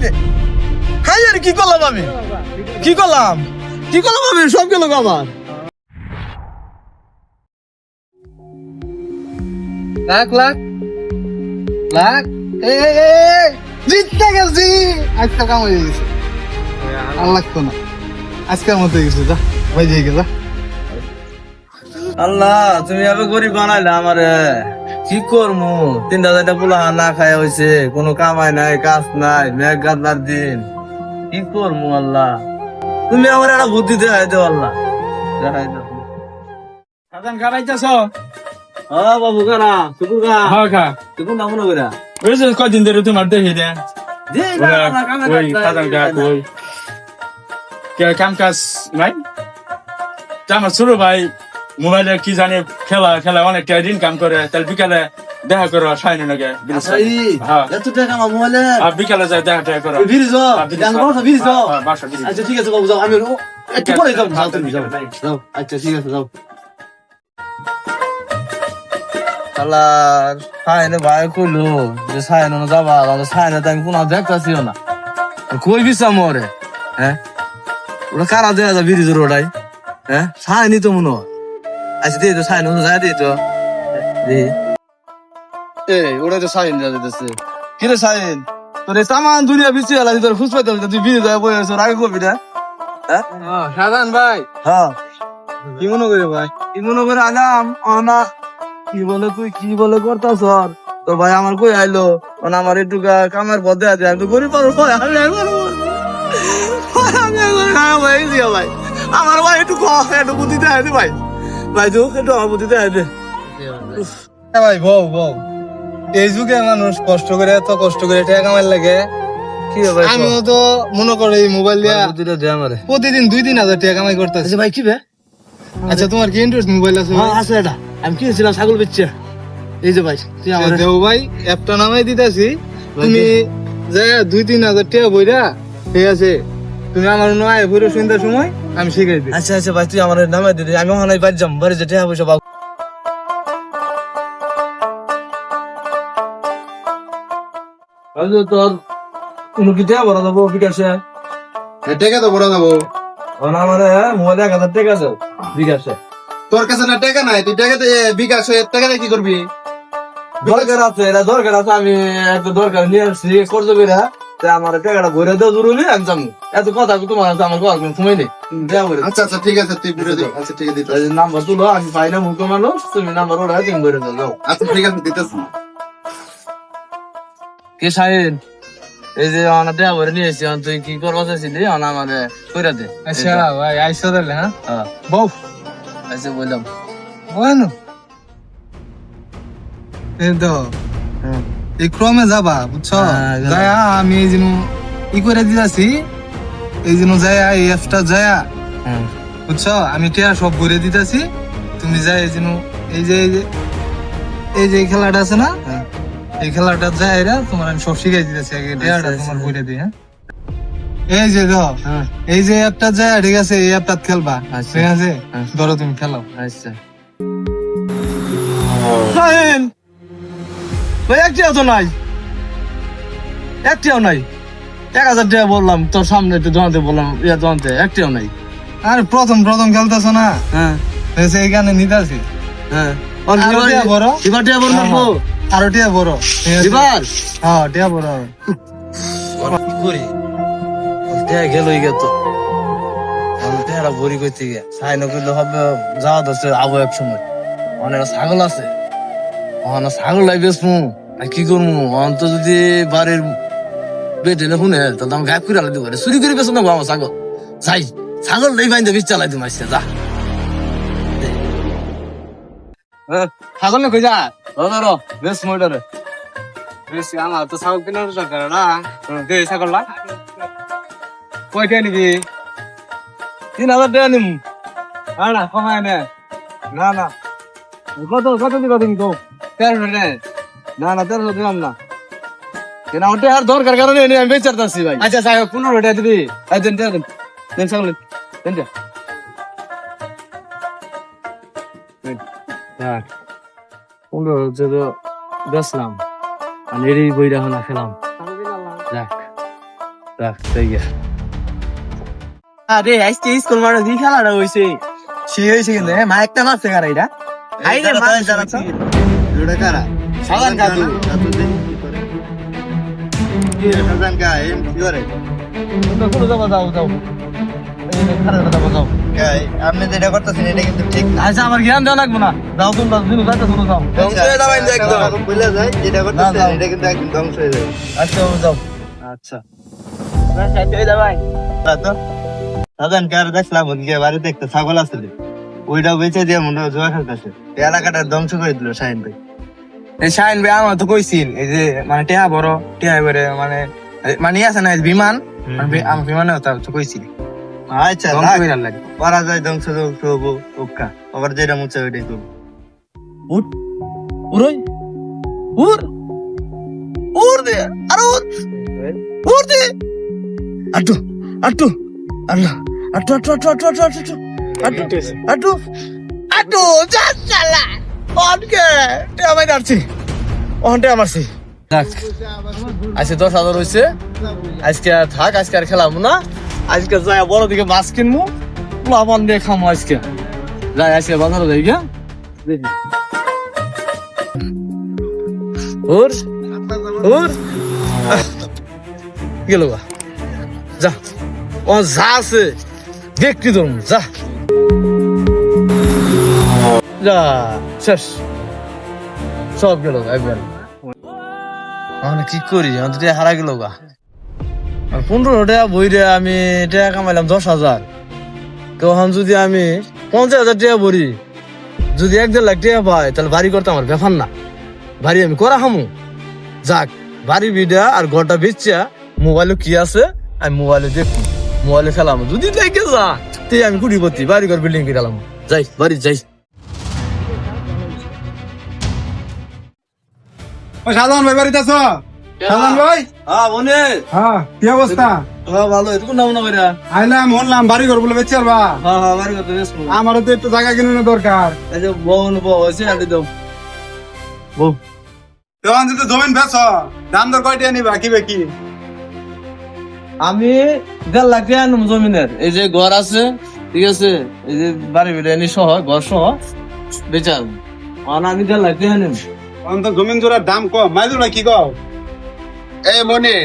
রে হাই আর কি করলাম আমি সব গেল আমার লাখ লাখ লাখ জিততে গেছি আজকে কাম হয়ে গেছে আর লাগতো না আজকের মতো গেছে যা ভাই যাই গেলা আল্লাহ তুমি এত গরিব বানাইলে আমারে কি করবো 3,000 পোলা না খায় হয়েছে কোনো কামাই নাই কাজ নাই মেঘ গাদলার দিন কি করবো আল্লাহ তুমি আমার একটা বুদ্ধি দেখাই দেও আল্লাহ দেখাই দাও সাজান খারাইতেছ হ্যাঁ বাবু কারা শুকুর কা হ্যাঁ খা শুকুর নাম না কইরা ওই যে কদিন ধরে তোমার দেখি দে ওই সাজান খা কই কে কাম কাজ নাই আমার ছোট ভাই মোবাইলে কি জানে খেলা অনেক দিন কাম করে তাহলে বিকালে দেখা করো সাইন নাকি এত টাকা আমার মোবাইলে বিকালে যায় দেখা করো আচ্ছা ঠিক আছে বাবু যাও আমি একটু পরে যাও তুমি যাও আচ্ছা ঠিক আছে যাও আল্লাহর সাইনে ভাই কইলো যে সাইনে যাবা আমাদের সাইনে তো আমি কোনো দেখতাছিও না কই বিছা মরে হ্যাঁ ওটা কারা দেয়া যা ব্রিজের ওটাই হ্যাঁ সাইনি তো মনে হয় আচ্ছা দিয়ে তো সাইন যায় দিয়ে তো ওটা তো সাইন যা দিতেছে কি রে সাইন তোর এই তামান দুনিয়া বিচি আলা তোর খুশ পাইতে তুই ব্রিজ যায় বই আছো আগে কবি না হ্যাঁ সাজান ভাই হ্যাঁ কি মনে করে ভাই কি মনে করে আলাম অনা কি বলে তুই কি বলে করতাস তোর ভাই আমার কই আইলো আমার একটু কামের পথে আছে আমি তো গরিব পারো ভাই ভাই আমার ভাই একটু একটু বুদ্ধি দেয় ভাই ভাই তো একটু আমার বুদ্ধি দেয় ভাই বউ এই যুগে মানুষ কষ্ট করে এত কষ্ট করে টাকা কামাই লাগে কি ভাই আমিও তো মনে করি এই মোবাইল দিয়া বুদ্ধিটা দে আমারে প্রতিদিন 2-3 হাজার টাকা কামাই করতেছি ভাই কি বে আচ্ছা তোমার কি ইন্টারেস্ট মোবাইল আছে হ্যাঁ আছে এটা আমি কিনেছিলাম ছাগল বেচছে এই যে ভাই তুই আমার দেও ভাই অ্যাপটা নামাই দিতেছি তুমি যে 2-3 হাজার টাকা বইরা ঠিক আছে তুমি আমার নয় বইরা সন্ধ্যার সময় আমি শিখাই দিই আচ্ছা আচ্ছা ভাই তুই আমার নামে দিদি আমি ওখানে বাড়ি যাম বাড়ি যে টাকা পয়সা পাবো তোর কোনো কি টাকা ভরা দেবো বিকাশে টাকা তো বড় যাবো আমার মোবাইলে 1,000 টাকা আছে বিকাশে তোর কাছে না টাকা নাই তুই টাকা বিকাশ টাকা কি করবি দরকার আছে এটা দরকার আছে আমি একটু দরকার নিয়ে আসছি করতে পেরে আমার টাকাটা ভরে দেওয়া জরুরি আমি যাবো এত কথা তোমার আছে আমার কথা সময় নেই আচ্ছা আচ্ছা ঠিক আছে তুই বুঝে দিও আচ্ছা ঠিক আছে নাম্বার তুলো আমি পাই না মুখ মানুষ তুমি নাম্বার ওরা তুমি ভরে দাও আচ্ছা ঠিক আছে দিতেছি কে সাহেব এই যে অনা দেয়া ভরে নিয়ে এসছি তুই কি করবা চাইছিলি অনা মানে কইরা দে আচ্ছা ভাই আইসা দিলে হ্যাঁ হ্যাঁ বউ আচ্ছা বললাম bueno এই তো এই ক্রমে যাবা বুঝছো যায় আমি এই জিনু ই করে দিতাছি এই জিনু যায় এই অ্যাপটা যায় বুঝছো আমি টিয়া সব ভরে দিতাছি তুমি যাই এই জিনু এই যে এই খেলাটা আছে না এই খেলাটা যায় এরা তোমার আমি সব শিখাই দিতেছি আগে টিয়াটা তোমার ভরে দিই হ্যাঁ এই যে ধর এই যে অ্যাপটা যায় ঠিক আছে এই অ্যাপটা খেলবা ঠিক আছে ধরো তুমি খেলো আচ্ছা সাহেব ভাই একটিও তো নাই একটিও নাই 1,000 টাকা বললাম তোর সামনে একটু দোকানতে বললাম ইয়া দোকানতে একটিও নাই আর প্রথম খেলতেছ না হ্যাঁ এইখানে নিতাছি হ্যাঁ বড় এবার টিয়া বড় মারবো আরো টিয়া বড় এবার হ্যাঁ টিয়া বড় কি করি টিয়া গেলই গে তো আমি টিয়াটা ভরি করতে গিয়ে সাইন করলে হবে যাওয়া ধরছে আবো এক সময় অনেক ছাগল আছে অনেক ছাগল লাগবে আর কি করবো অন্ত যদি বাড়ির বেটে না শুনে তাহলে আমি গায়ে করে আলাদা পারে চুরি করে বেছো না আমার ছাগল যাই ছাগল নেই বাইন্দে বিচ চালাই তুমি আসছে যা ছাগল না কই যা ধরো বেশ মইটারে বেশ আমার তো ছাগল কেনার দরকার না দে ছাগল না কয়টা নিবি 3,000 টাকা নিম না কমায় না না না কত দিবা তুমি তো 13 নে না না 13 দিলাম না কেন ওটা আর দরকার কারণে আমি বেচারতাছি ভাই আচ্ছা সাহেব 15 টাকা দিবি এই দেন ছাগল দেন হ্যাঁ 15 যে বেচলাম আর এরই বইটা হলা খেলাম যাক রাখ তাই গিয়া আরে আজকে স্কুল মাঠে কি খেলাটা হইছে সে হয়েছে কিন্তু মা একটা মারছে কারা এটা আইরে মা জানাচ্ছি এটা কারা সাবান কাদু কি রে সাজান কা এম কি করে তোমরা কোন যাও যাও যাও এই খারাপ কথা বাজাও গাই আপনি যেটা করতেছেন এটা কিন্তু ঠিক না আচ্ছা আমার জ্ঞান দেওয়া লাগবে না যাও তোমরা দিন যাইতে শুনো যাও ধ্বংস হয়ে যাবে একদম বলে যায় যেটা করতেছেন এটা কিন্তু একদম ধ্বংস হয়ে যাবে আচ্ছা যাও আচ্ছা না সাইতে হই যাবাই তো সাজান কার দেখলাম ওদিকে বাড়িতে একটা ছাগল আছিল ওইটা বেচে দিয়ে মনে হয় জোয়া খেলতেছে এলাকাটা ধ্বংস করে দিল শাহিন ভাই এই শাইন ভাই আমার তো কইছিল এই যে মানে টেহা বড় টেহা এবারে মানে মানে আছে না বিমান আমার বিমানে তো কইছিল আচ্ছা ধ্বংস করে লাগে পারা যায় ধ্বংস ধ্বংস হবো ওকা আবার যেটা মুছে ওইটাই করবো উঠ উড়ই উড় উড় দে আরে উড় দে আটু আটু আল্লাহ আটু আটু আটু আটু আটু আটু আটু আটু আটু যা চালা অনকে টেমাই ডারছি অনটে আমারছি থাক আজকে 10,000 হয়েছে আজকে আর থাক আজকে আর খেলাম না আজকে যাই বড় দিকে মাছ কিনবো লবণ দিয়ে খামো আজকে যাই আজকে বাজারে যাই গিয়া ওর ওর গেল গা যা ও যা আছে দেখি তোর যা যা শেষ সব গেল একবার আমি কি করি আমি তো হারা গেল গা 15 টাকা বই রে আমি টাকা কামাইলাম 10,000 তখন যদি আমি 50,000 টাকা ভরি যদি 1.5 লাখ টাকা পাই তাহলে বাড়ি করতে আমার ব্যাপার না বাড়ি আমি করা হামু যাক বাড়ি বিডা আর ঘরটা বেচা মোবাইলে কি আছে আমি মোবাইলে দেখি মোবাইলে খেলাম যদি লেগে যা তে আমি কুড়িপতি বাড়ি ঘর বিল্ডিং কিনালাম যাই বাড়ি যাই সাধারণ ভাই বাড়িতে আছো সাধারণ ভাই হ্যাঁ মনে হ্যাঁ কি অবস্থা হ্যাঁ ভালো এটুকু নাম না করে আইলাম হনলাম বাড়ি ঘর বলে বেচে আরবা হ্যাঁ হ্যাঁ বাড়ি করতে বেশ আমারও তো একটু জায়গা কিনে দরকার এই যে বউ হয়েছে আদি দাও বউ তখন যদি জমিন বেচ দাম দর কয়টা নিবা কি বেকি আমি 1.5 লাখ টাকা আনবো জমিনের এই যে ঘর আছে ঠিক আছে এই যে বাড়ি বিরিয়ানি সহ ঘর সহ বেচার আমি 1.5 লাখ টাকা নেব তখন তো জমিন জোড়ার দাম কম মাইদুল ভাই কি কও এই মনে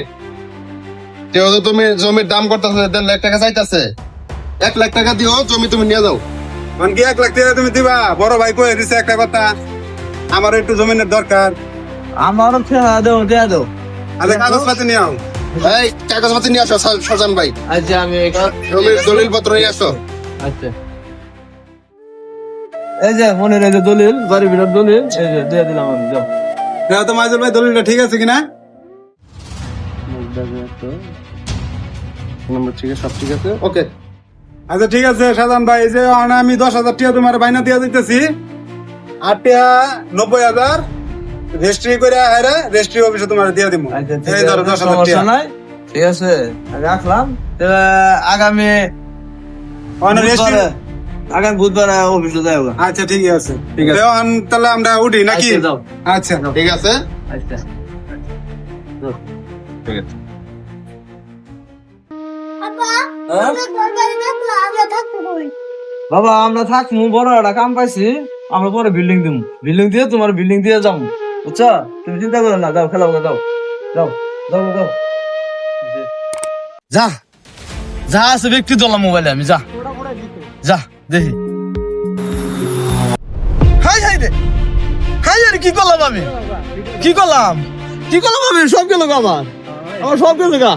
যেহেতু তুমি জমির দাম করতেছো 1.5 লাখ টাকা চাইতেছে 1 লাখ টাকা দিও জমি তুমি নিয়ে যাও তখন কি 1 লাখ টাকা তুমি দিবা বড় ভাই কয়ে দিছে একটা কথা আমার একটু জমিনের দরকার আমারও টাকা দাও আরে কাগজ পাতি নিয়ে আও এই কাগজপত্র নিয়ে আসো সাজান ভাই আচ্ছা আমি জমির দলিল পত্র নিয়ে আসো আচ্ছা এই যে মনের এই যে দলিল বাড়ি বিরাট দলিল এই যে দিয়ে দিলাম আমি যাও দেখো তো মাইদুল ভাই দলিলটা ঠিক আছে কিনা নম্বর ঠিক আছে সব ঠিক আছে ওকে আচ্ছা ঠিক আছে সাজান ভাই এই যে আমি 10,000 টাকা তোমার বাইনা দিয়ে দিতেছি 8 টাকা 90,000 রেজিস্ট্রি করে আরে রেজিস্ট্রি অফিসে তোমার দিয়ে দিব এই ধরো 10,000 সমস্যা টাকা নাই ঠিক আছে রাখলাম আগামী রেজিস্ট্রি আগামী বুধবার অফিসে যাই হোক আচ্ছা ঠিক আছে তাহলে আমরা উঠি নাকি আচ্ছা, যাও। আচ্ছা ঠিক আছে আচ্ছা ঠিক আছে হ্যাঁ? বাবা আমরা থাকবো বড় একটা কাম পাইছি আমরা পরে বিল্ডিং দিব বিল্ডিং দিয়ে তোমার বিল্ডিং দিয়ে যাবো বুঝছো তুমি চিন্তা করো না যাও খেলাও যাও যাও যাও যাও যা যা আছে ব্যক্তি দলাম মোবাইলে আমি যা যা দেখি হাই হাই রে হাই রে কি করলাম আমি কি করলাম আমি সব গেল গা আমার সব গেছে গা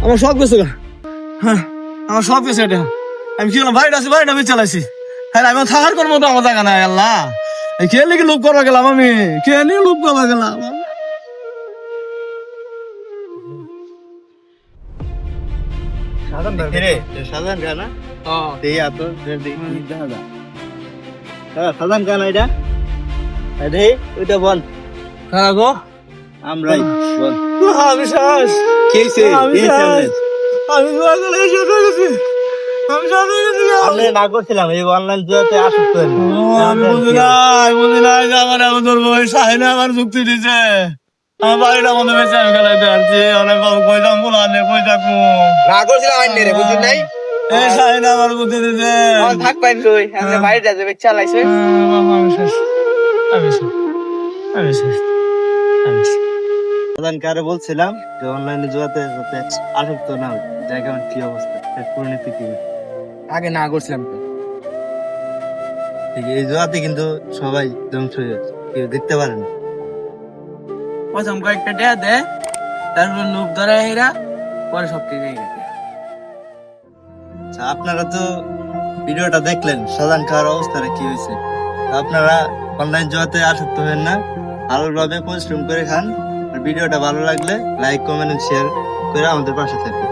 আমার সব গেছে গা হ্যাঁ আমার সব গেছে এটা আমি কি করলাম বাড়িটা আছে বাড়িটা আমি চালাইছি হ্যাঁ আমি থাকার কোন মতো আমার জায়গা নাই আল্লাহ কে লিখে লোক করা গেলাম আমি কে নিয়ে লোক করা গেলাম সাজান গানা এই এত সাজান গানা এটা আরে ওইটা বল হ্যাঁ গো আমরাই বল আমি শেষ কেছে আমি আমরা না করছিলাম এই অনলাইন জুয়াতে আসক্ত হয়ে আমি বুঝি নাই যে আমার এমন ধরবো শাহিনা আমার যুক্তি দিছে আমার বাড়িটা মনে বেঁচে আমি খেলাইতে পারছি অনেক কই যাম বলা নে কই থাকবো না করছিলাম আইন রে বুঝছেন নাই এই সাইন আমার বুদ্ধি দিতে আমার থাক পাইন কই আমরা বাইরে যাবে চালাইছে আমি শেষ আমি শেষ আমি শেষ আমি শেষ প্রধানকে বলছিলাম যে অনলাইনে জুয়াতে যাতে আসক্ত না হয় জায়গা কি অবস্থা পরিণতি কি আগে না করছিলাম তো এই জুয়াতে কিন্তু সবাই ধ্বংস হয়ে যাচ্ছে কেউ দেখতে পারে না প্রথম কয়েকটা টেয়া দে তারপর লোক ধরে হেরা পরে সব ঠিক হয়ে গেছে আচ্ছা, আপনারা তো ভিডিওটা দেখলেন সাধারণ খাওয়ার অবস্থাটা কি হয়েছে আপনারা অনলাইন জুয়াতে আসক্ত হবেন না ভালোভাবে পরিশ্রম করে খান আর ভিডিওটা ভালো লাগলে লাইক কমেন্ট শেয়ার করে আমাদের পাশে থাকবেন